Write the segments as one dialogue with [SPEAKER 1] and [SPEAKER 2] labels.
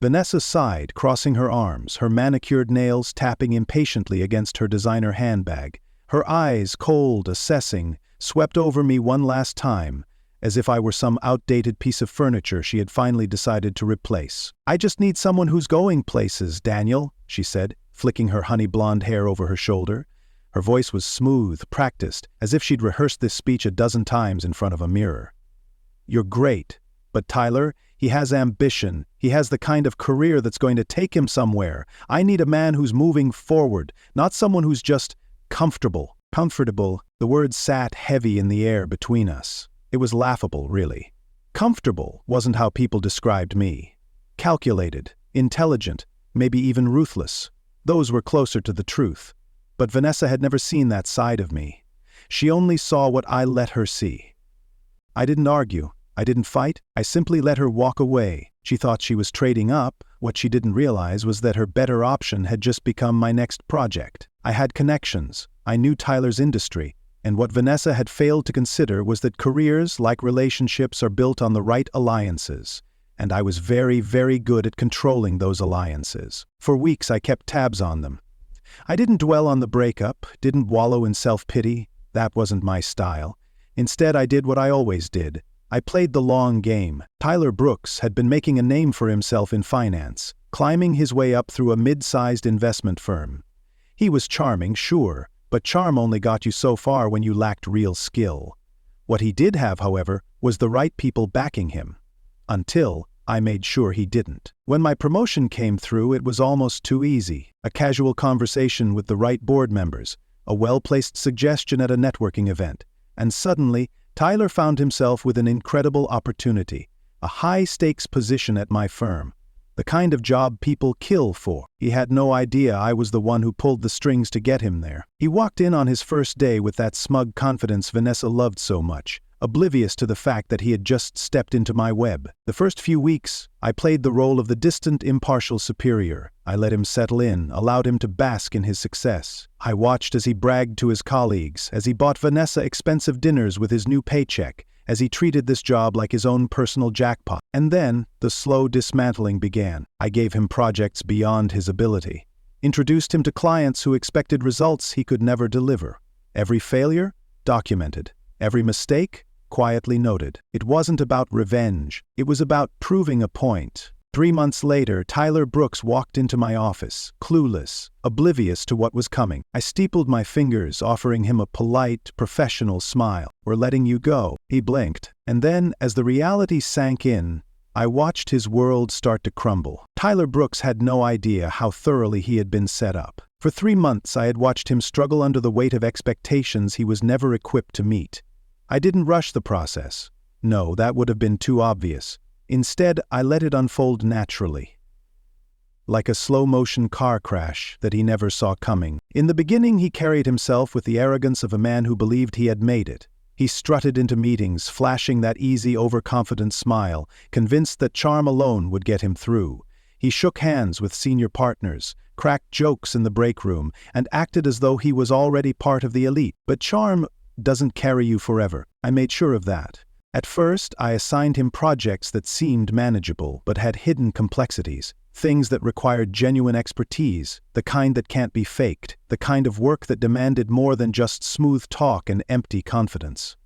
[SPEAKER 1] Vanessa sighed, crossing her arms, her manicured nails tapping impatiently against her designer handbag. Her eyes, cold, assessing, swept over me one last time, as if I were some outdated piece of furniture she had finally decided to replace. "I just need someone who's going places, Daniel," she said, flicking her honey blonde hair over her shoulder. Her voice was smooth, practiced, as if she'd rehearsed this speech a dozen times in front of a mirror. "You're great. But Tyler, he has ambition. He has the kind of career that's going to take him somewhere. I need a man who's moving forward, not someone who's just comfortable." Comfortable, the word sat heavy in the air between us. It was laughable, really. Comfortable wasn't how people described me. Calculated, intelligent, maybe even ruthless. Those were closer to the truth. But Vanessa had never seen that side of me. She only saw what I let her see. I didn't argue. I didn't fight. I simply let her walk away. She thought she was trading up. What she didn't realize was that her better option had just become my next project. I had connections. I knew Tyler's industry. And what Vanessa had failed to consider was that careers, like relationships, are built on the right alliances. And I was very, very good at controlling those alliances. For weeks I kept tabs on them. I didn't dwell on the breakup, didn't wallow in self-pity. That wasn't my style. Instead, I did what I always did. I played the long game. Tyler Brooks had been making a name for himself in finance, climbing his way up through a mid-sized investment firm. He was charming, sure, but charm only got you so far when you lacked real skill. What he did have, however, was the right people backing him. Until I made sure he didn't. When my promotion came through, it was almost too easy. A casual conversation with the right board members, a well-placed suggestion at a networking event, and suddenly, Tyler found himself with an incredible opportunity, a high-stakes position at my firm, the kind of job people kill for. He had no idea I was the one who pulled the strings to get him there. He walked in on his first day with that smug confidence Vanessa loved so much, oblivious to the fact that he had just stepped into my web. The first few weeks, I played the role of the distant, impartial superior. I let him settle in, allowed him to bask in his success. I watched as he bragged to his colleagues, as he bought Vanessa expensive dinners with his new paycheck, as he treated this job like his own personal jackpot. And then, the slow dismantling began. I gave him projects beyond his ability, introduced him to clients who expected results he could never deliver. Every failure? Documented. Every mistake? Quietly noted. It wasn't about revenge. It was about proving a point. 3 months later, Tyler Brooks walked into my office, clueless, oblivious to what was coming. I steepled my fingers, offering him a polite, professional smile. "We're letting you go." He blinked. And then, as the reality sank in, I watched his world start to crumble. Tyler Brooks had no idea how thoroughly he had been set up. For 3 months, I had watched him struggle under the weight of expectations he was never equipped to meet. I didn't rush the process. No, that would have been too obvious. Instead, I let it unfold naturally, like a slow-motion car crash that he never saw coming. In the beginning, he carried himself with the arrogance of a man who believed he had made it. He strutted into meetings, flashing that easy, overconfident smile, convinced that charm alone would get him through. He shook hands with senior partners, cracked jokes in the break room, and acted as though he was already part of the elite. But charm doesn't carry you forever. I made sure of that. At first, I assigned him projects that seemed manageable but had hidden complexities, things that required genuine expertise, the kind that can't be faked, the kind of work that demanded more than just smooth talk and empty confidence.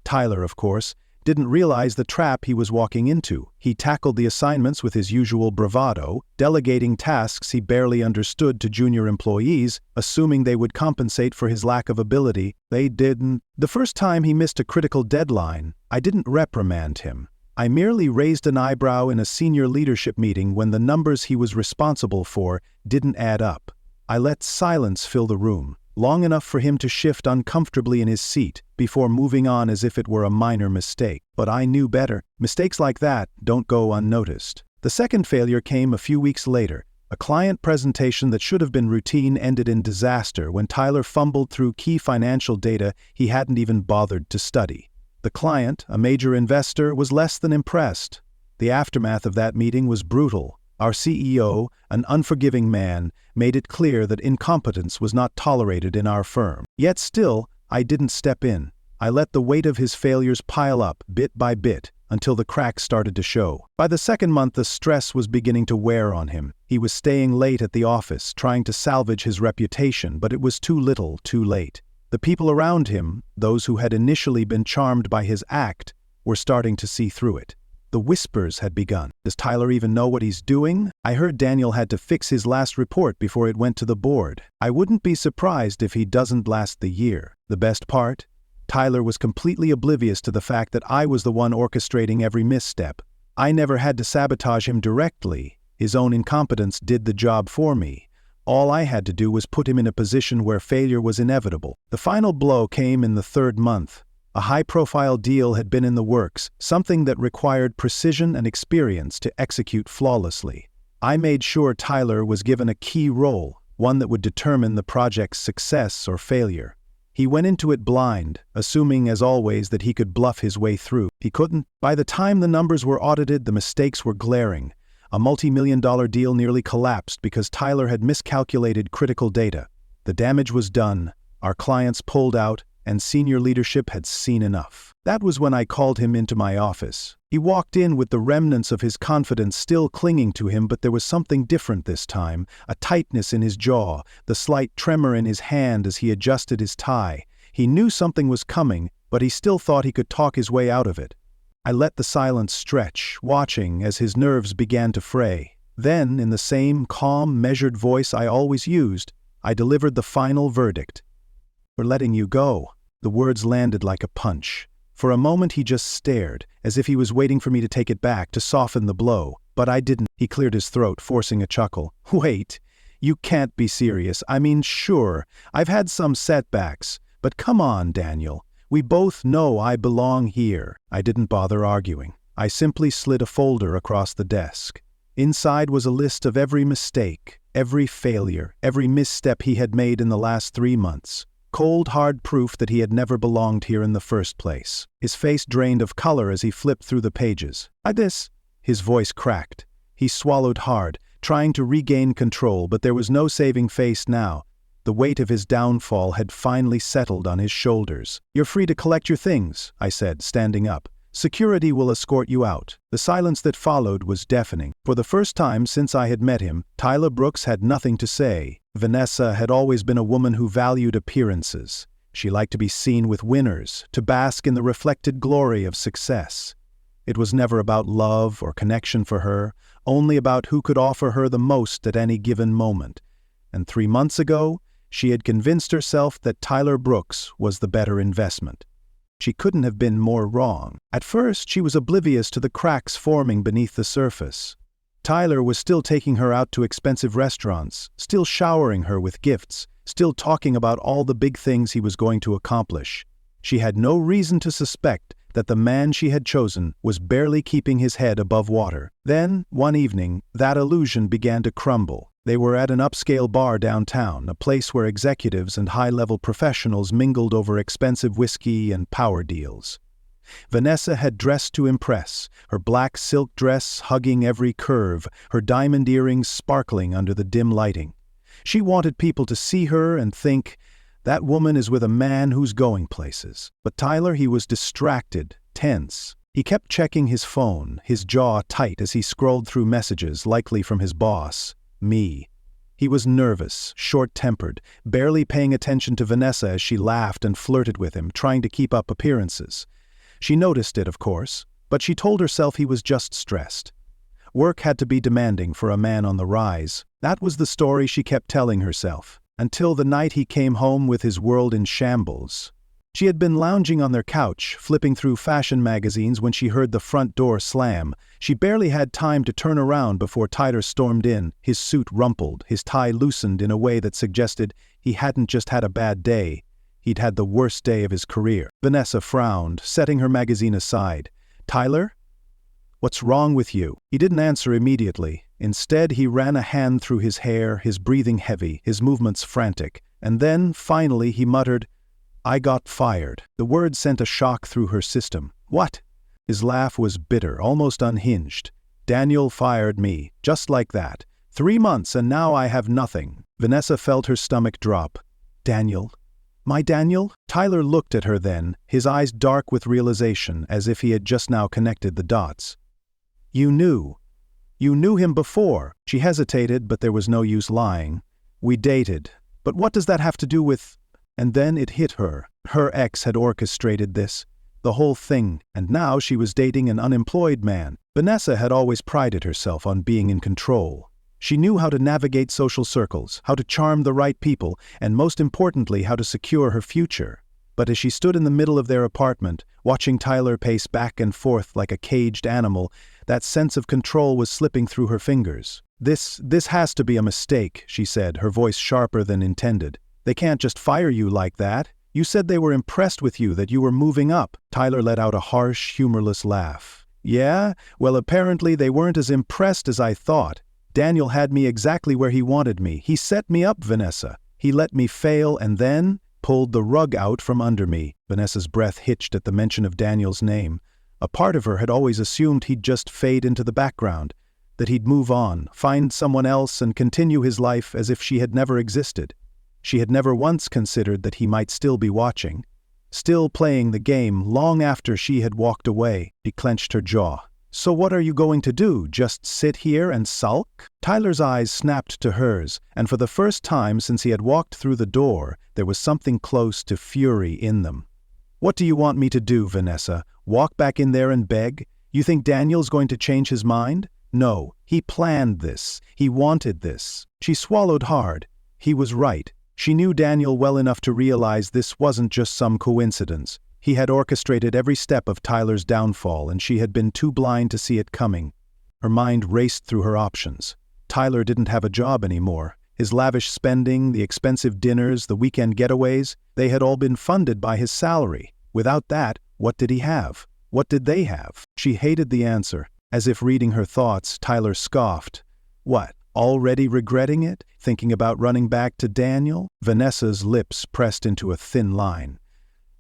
[SPEAKER 1] Tyler, of course, didn't realize the trap he was walking into. He tackled the assignments with his usual bravado, delegating tasks he barely understood to junior employees, assuming they would compensate for his lack of ability. They didn't. The first time he missed a critical deadline, I didn't reprimand him. I merely raised an eyebrow in a senior leadership meeting when the numbers he was responsible for didn't add up. I let silence fill the room, long enough for him to shift uncomfortably in his seat before moving on as if it were a minor mistake. But I knew better. Mistakes like that don't go unnoticed. The second failure came a few weeks later. A client presentation that should have been routine ended in disaster when Tyler fumbled through key financial data he hadn't even bothered to study. The client, a major investor, was less than impressed. The aftermath of that meeting was brutal. Our CEO, an unforgiving man, made it clear that incompetence was not tolerated in our firm. Yet still, I didn't step in. I let the weight of his failures pile up, bit by bit, until the cracks started to show. By the second month, the stress was beginning to wear on him. He was staying late at the office, trying to salvage his reputation, but it was too little, too late. The people around him, those who had initially been charmed by his act, were starting to see through it. The whispers had begun. Does Tyler even know what he's doing? I heard Daniel had to fix his last report before it went to the board. I wouldn't be surprised if he doesn't last the year. The best part? Tyler was completely oblivious to the fact that I was the one orchestrating every misstep. I never had to sabotage him directly. His own incompetence did the job for me. All I had to do was put him in a position where failure was inevitable. The final blow came in the third month. A high-profile deal had been in the works, something that required precision and experience to execute flawlessly. I made sure Tyler was given a key role, one that would determine the project's success or failure. He went into it blind, assuming as always that he could bluff his way through. He couldn't. By the time the numbers were audited, the mistakes were glaring. A multi-million-dollar deal nearly collapsed because Tyler had miscalculated critical data. The damage was done, our clients pulled out, and senior leadership had seen enough. That was when I called him into my office. He walked in with the remnants of his confidence still clinging to him, but there was something different this time, a tightness in his jaw, the slight tremor in his hand as he adjusted his tie. He knew something was coming, but he still thought he could talk his way out of it. I let the silence stretch, watching as his nerves began to fray. Then, in the same calm, measured voice I always used, I delivered the final verdict. "We're letting you go." The words landed like a punch. For a moment he just stared, as if he was waiting for me to take it back, to soften the blow. But I didn't. He cleared his throat, forcing a chuckle. "Wait, you can't be serious. I mean, sure, I've had some setbacks, but come on, Daniel. We both know I belong here." I didn't bother arguing. I simply slid a folder across the desk. Inside was a list of every mistake, every failure, every misstep he had made in the last 3 months. Cold, hard proof that he had never belonged here in the first place. His face drained of color as he flipped through the pages. "This." His voice cracked. He swallowed hard, trying to regain control, but there was no saving face now. The weight of his downfall had finally settled on his shoulders. "You're free to collect your things," I said, standing up. "Security will escort you out." The silence that followed was deafening. For the first time since I had met him, Tyler Brooks had nothing to say. Vanessa had always been a woman who valued appearances. She liked to be seen with winners, to bask in the reflected glory of success. It was never about love or connection for her, only about who could offer her the most at any given moment. And 3 months ago, she had convinced herself that Tyler Brooks was the better investment. She couldn't have been more wrong. At first, she was oblivious to the cracks forming beneath the surface. Tyler was still taking her out to expensive restaurants, still showering her with gifts, still talking about all the big things he was going to accomplish. She had no reason to suspect that the man she had chosen was barely keeping his head above water. Then, one evening, that illusion began to crumble. They were at an upscale bar downtown, a place where executives and high-level professionals mingled over expensive whiskey and power deals. Vanessa had dressed to impress, her black silk dress hugging every curve, her diamond earrings sparkling under the dim lighting. She wanted people to see her and think, "That woman is with a man who's going places." But Tyler, he was distracted, tense. He kept checking his phone, his jaw tight as he scrolled through messages, likely from his boss, me. He was nervous, short-tempered, barely paying attention to Vanessa as she laughed and flirted with him, trying to keep up appearances. She noticed it, of course, but she told herself he was just stressed. Work had to be demanding for a man on the rise. That was the story she kept telling herself, until the night he came home with his world in shambles. She had been lounging on their couch, flipping through fashion magazines when she heard the front door slam. She barely had time to turn around before Tyler stormed in, his suit rumpled, his tie loosened in a way that suggested he hadn't just had a bad day. He'd had the worst day of his career. Vanessa frowned, setting her magazine aside. "Tyler? What's wrong with you?" He didn't answer immediately. Instead, he ran a hand through his hair, his breathing heavy, his movements frantic. And then, finally, he muttered, "I got fired." The word sent a shock through her system. "What?" His laugh was bitter, almost unhinged. "Daniel fired me, just like that. 3 months and now I have nothing." Vanessa felt her stomach drop. "Daniel? My Daniel? Tyler looked at her then, his eyes dark with realization, as if he had just now connected the dots. You knew him before. She hesitated, but there was no use lying. We dated. But what does that have to do with… And then it hit her. Her ex had orchestrated this. The whole thing, and now she was dating an unemployed man. Vanessa had always prided herself on being in control. She knew how to navigate social circles, how to charm the right people, and most importantly, how to secure her future. But as she stood in the middle of their apartment, watching Tyler pace back and forth like a caged animal, that sense of control was slipping through her fingers. This has to be a mistake, she said, her voice sharper than intended. They can't just fire you like that. You said they were impressed with you, that you were moving up. Tyler let out a harsh, humorless laugh. Yeah? Well, apparently they weren't as impressed as I thought. Daniel had me exactly where he wanted me. He set me up, Vanessa. He let me fail and then pulled the rug out from under me. Vanessa's breath hitched at the mention of Daniel's name. A part of her had always assumed he'd just fade into the background, that he'd move on, find someone else and continue his life as if she had never existed. She had never once considered that he might still be watching, still playing the game long after she had walked away. She clenched her jaw. So what are you going to do, just sit here and sulk? Tyler's eyes snapped to hers, and for the first time since he had walked through the door, there was something close to fury in them. What do you want me to do, Vanessa? Walk back in there and beg? You think Daniel's going to change his mind? No, he planned this. He wanted this. She swallowed hard. He was right. She knew Daniel well enough to realize this wasn't just some coincidence. He had orchestrated every step of Tyler's downfall, and she had been too blind to see it coming. Her mind raced through her options. Tyler didn't have a job anymore. His lavish spending, the expensive dinners, the weekend getaways, they had all been funded by his salary. Without that, what did he have? What did they have? She hated the answer. As if reading her thoughts, Tyler scoffed. What? Already regretting it? Thinking about running back to Daniel? Vanessa's lips pressed into a thin line.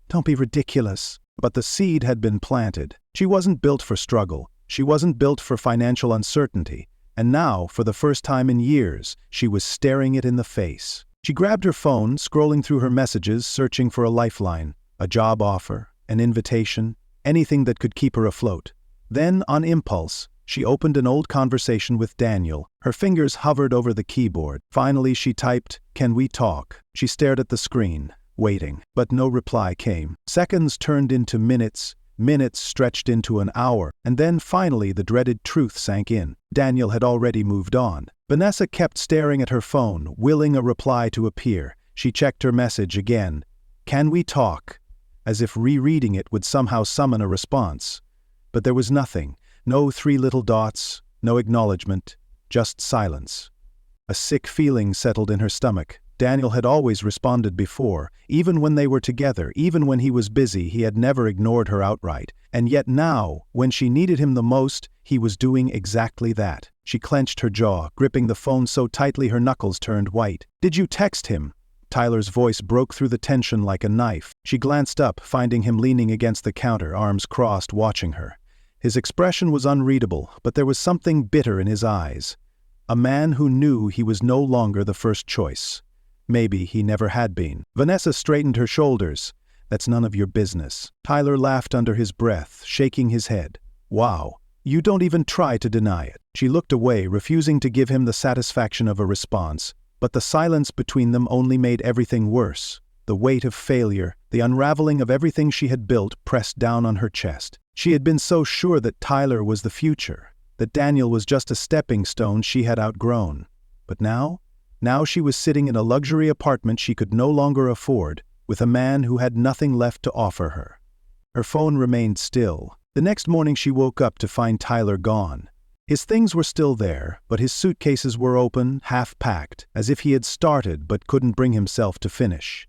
[SPEAKER 1] Don't be ridiculous. But the seed had been planted. She wasn't built for struggle. She wasn't built for financial uncertainty. And now, for the first time in years, she was staring it in the face. She grabbed her phone, scrolling through her messages, searching for a lifeline, a job offer, an invitation, anything that could keep her afloat. Then, on impulse, she opened an old conversation with Daniel. Her fingers hovered over the keyboard. Finally, she typed, "Can we talk?" She stared at the screen, waiting, but no reply came. Seconds turned into minutes, minutes stretched into an hour, and then finally the dreaded truth sank in. Daniel had already moved on. Vanessa kept staring at her phone, willing a reply to appear. She checked her message again. "Can we talk?" As if rereading it would somehow summon a response. But there was nothing. No three little dots, no acknowledgement, just silence. A sick feeling settled in her stomach. Daniel had always responded before, even when they were together, even when he was busy, he had never ignored her outright. And yet now, when she needed him the most, he was doing exactly that. She clenched her jaw, gripping the phone so tightly her knuckles turned white. "Did you text him?" Tyler's voice broke through the tension like a knife. She glanced up, finding him leaning against the counter, arms crossed, watching her. His expression was unreadable, but there was something bitter in his eyes. A man who knew he was no longer the first choice. Maybe he never had been. Vanessa straightened her shoulders. "That's none of your business." Tyler laughed under his breath, shaking his head. "Wow, you don't even try to deny it." She looked away, refusing to give him the satisfaction of a response, but the silence between them only made everything worse. The weight of failure, the unraveling of everything she had built, pressed down on her chest. She had been so sure that Tyler was the future, that Daniel was just a stepping stone she had outgrown. But now she was sitting in a luxury apartment she could no longer afford, with a man who had nothing left to offer her. Her phone remained still. The next morning she woke up to find Tyler gone. His things were still there, but his suitcases were open, half-packed, as if he had started but couldn't bring himself to finish.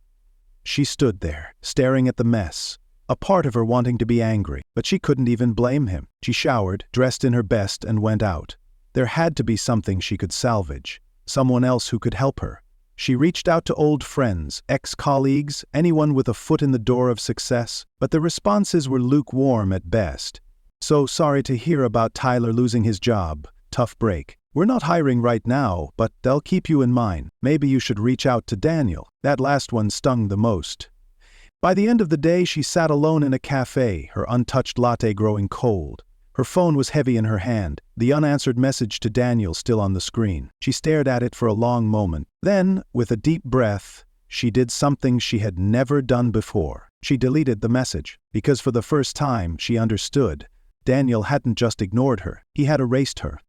[SPEAKER 1] She stood there, staring at the mess, a part of her wanting to be angry, but she couldn't even blame him. She showered, dressed in her best, and went out. There had to be something she could salvage, someone else who could help her. She reached out to old friends, ex-colleagues, anyone with a foot in the door of success, but the responses were lukewarm at best. "So sorry to hear about Tyler losing his job. Tough break." "We're not hiring right now, but they'll keep you in mind. Maybe you should reach out to Daniel." That last one stung the most. By the end of the day, she sat alone in a cafe, her untouched latte growing cold. Her phone was heavy in her hand, the unanswered message to Daniel still on the screen. She stared at it for a long moment. Then, with a deep breath, she did something she had never done before. She deleted the message, because for the first time, she understood. Daniel hadn't just ignored her, he had erased her.